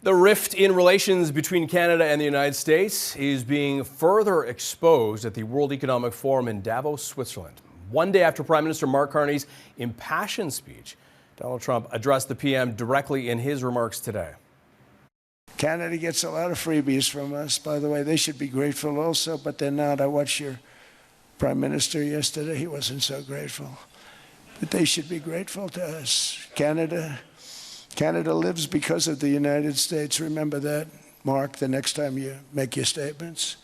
The rift in relations between Canada and the United States is being further exposed at the World Economic Forum in Davos, Switzerland. One day after Prime Minister Mark Carney's impassioned speech, Donald Trump addressed the PM directly in his remarks today. Canada gets a lot of freebies from us, by the way. They should be grateful also, but they're not. I watched your Prime Minister yesterday. He wasn't so grateful. But they should be grateful to us. Canada lives because of the United States. Remember that, Mark, the next time you make your statements.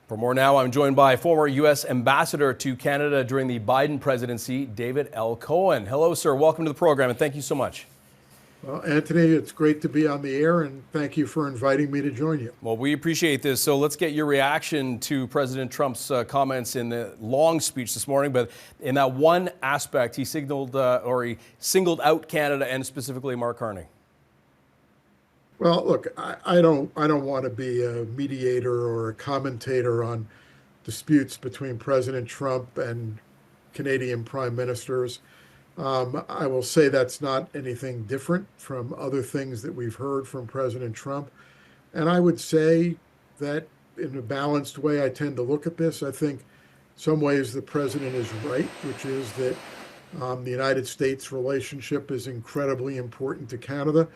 For more now, I'm joined by former U.S. Ambassador to Canada during the Biden presidency, David L. Cohen. Hello, sir. Welcome to the program, and thank you so much. Well, Anthony, it's great to be on the air, and thank you for inviting me to join you. Well, we appreciate this. So let's get your reaction to President Trump's comments in the long speech this morning. But in that one aspect, he singled out Canada and specifically Mark Carney. Well, look, I don't want to be a mediator or a commentator on disputes between President Trump and Canadian prime ministers. I will say that's not anything different from other things that we've heard from President Trump. And I would say that in a balanced way, I tend to look at this. I think some ways the president is right, which is that the United States relationship is incredibly important to Canada.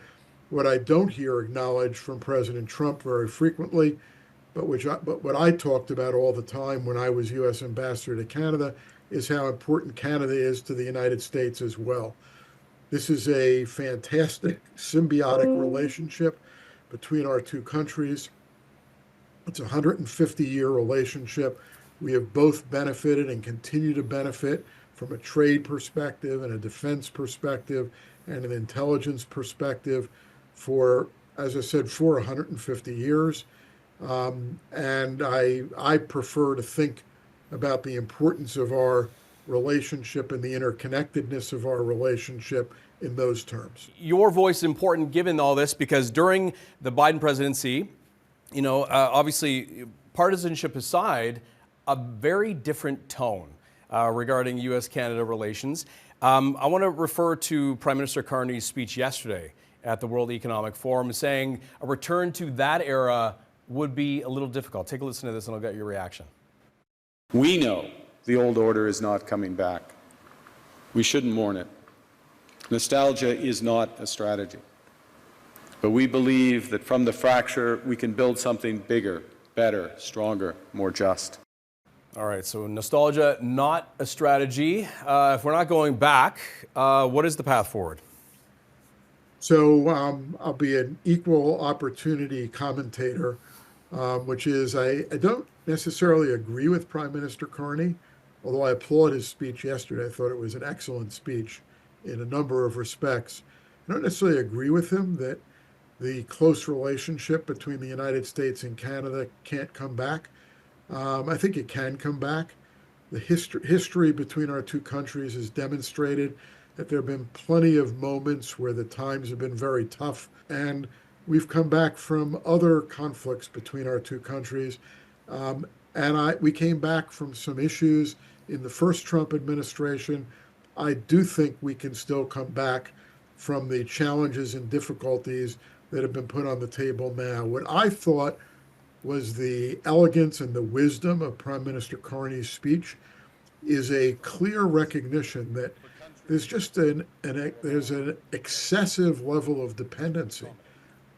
What I don't hear acknowledged from President Trump very frequently, but what I talked about all the time when I was U.S. Ambassador to Canada, is how important Canada is to the United States as well. This is a fantastic symbiotic relationship between our two countries. It's a 150-year relationship. We have both benefited and continue to benefit from a trade perspective and a defense perspective and an intelligence perspective for, as I said, for 150 years. And I prefer to think about the importance of our relationship and the interconnectedness of our relationship in those terms. Your voice is important given all this because during the Biden presidency, obviously partisanship aside, a very different tone regarding U.S.-Canada relations. I want to refer to Prime Minister Carney's speech yesterday at the World Economic Forum, saying a return to that era would be a little difficult. Take a listen to this and I'll get your reaction. We know the old order is not coming back. We shouldn't mourn it. Nostalgia is not a strategy. But we believe that from the fracture, we can build something bigger, better, stronger, more just. All right, so nostalgia, not a strategy. If we're not going back, what is the path forward? So I'll be an equal opportunity commentator, which is I don't necessarily agree with Prime Minister Carney, although I applaud his speech yesterday. I thought it was an excellent speech in a number of respects. I don't necessarily agree with him that the close relationship between the United States and Canada can't come back. I think it can come back. The history between our two countries has demonstrated that there have been plenty of moments where the times have been very tough, and we've come back from other conflicts between our two countries. We came back from some issues in the first Trump administration. I do think we can still come back from the challenges and difficulties that have been put on the table now. What I thought was the elegance and the wisdom of Prime Minister Carney's speech is a clear recognition that there's just there's an excessive level of dependency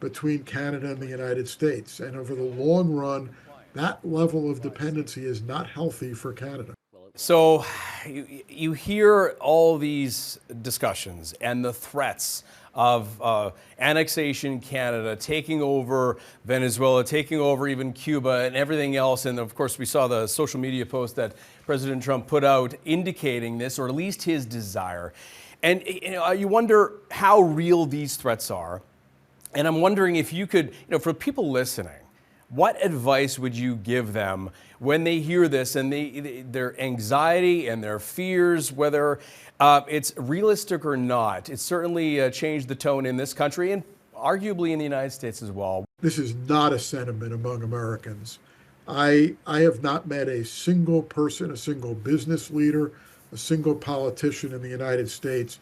between Canada and the United States. And over the long run, that level of dependency is not healthy for Canada. So you hear all these discussions and the threats of annexation Canada, taking over Venezuela, taking over even Cuba and everything else. And of course, we saw the social media post that President Trump put out indicating this, or at least his desire. And you wonder how real these threats are. And I'm wondering if you could, for people listening, what advice would you give them when they hear this and their anxiety and their fears, whether it's realistic or not? It's certainly changed the tone in this country and arguably in the United States as well. This is not a sentiment among Americans. I have not met a single person, a single business leader, a single politician in the United States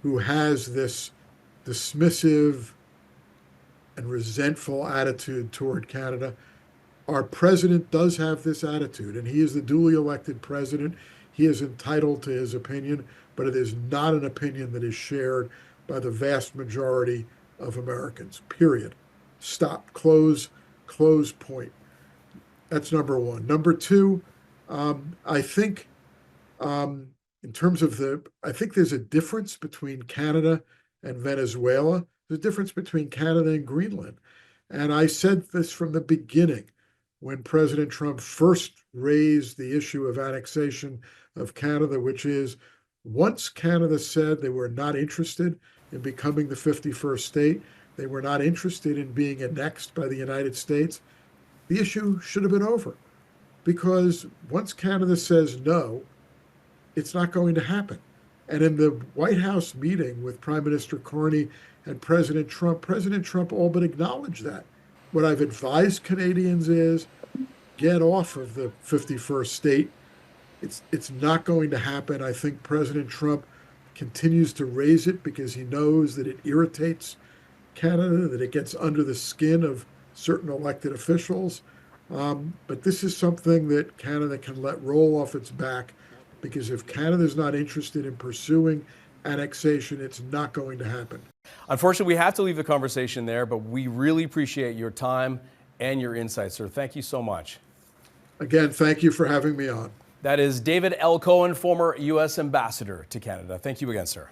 who has this dismissive and and resentful attitude toward Canada. Our president does have this attitude, and he is the duly elected president. He is entitled to his opinion, but it is not an opinion that is shared by the vast majority of Americans, period. Stop, close point. That's number one. Number two, I think in terms of I think there's a difference between Canada and Venezuela. There's a difference between Canada and Greenland. And I said this from the beginning when President Trump first raised the issue of annexation of Canada, which is once Canada said they were not interested in becoming the 51st state, they were not interested in being annexed by the United States, the issue should have been over. Because once Canada says no, it's not going to happen. And in the White House meeting with Prime Minister Carney and President Trump all but acknowledged that. What I've advised Canadians is get off of the 51st state. It's not going to happen. I think President Trump continues to raise it because he knows that it irritates Canada, that it gets under the skin of certain elected officials. But this is something that Canada can let roll off its back, because if Canada is not interested in pursuing annexation, it's not going to happen. Unfortunately, we have to leave the conversation there, but we really appreciate your time and your insights, sir. Thank you so much. Again, thank you for having me on. That is David L. Cohen, former U.S. ambassador to Canada. Thank you again, sir.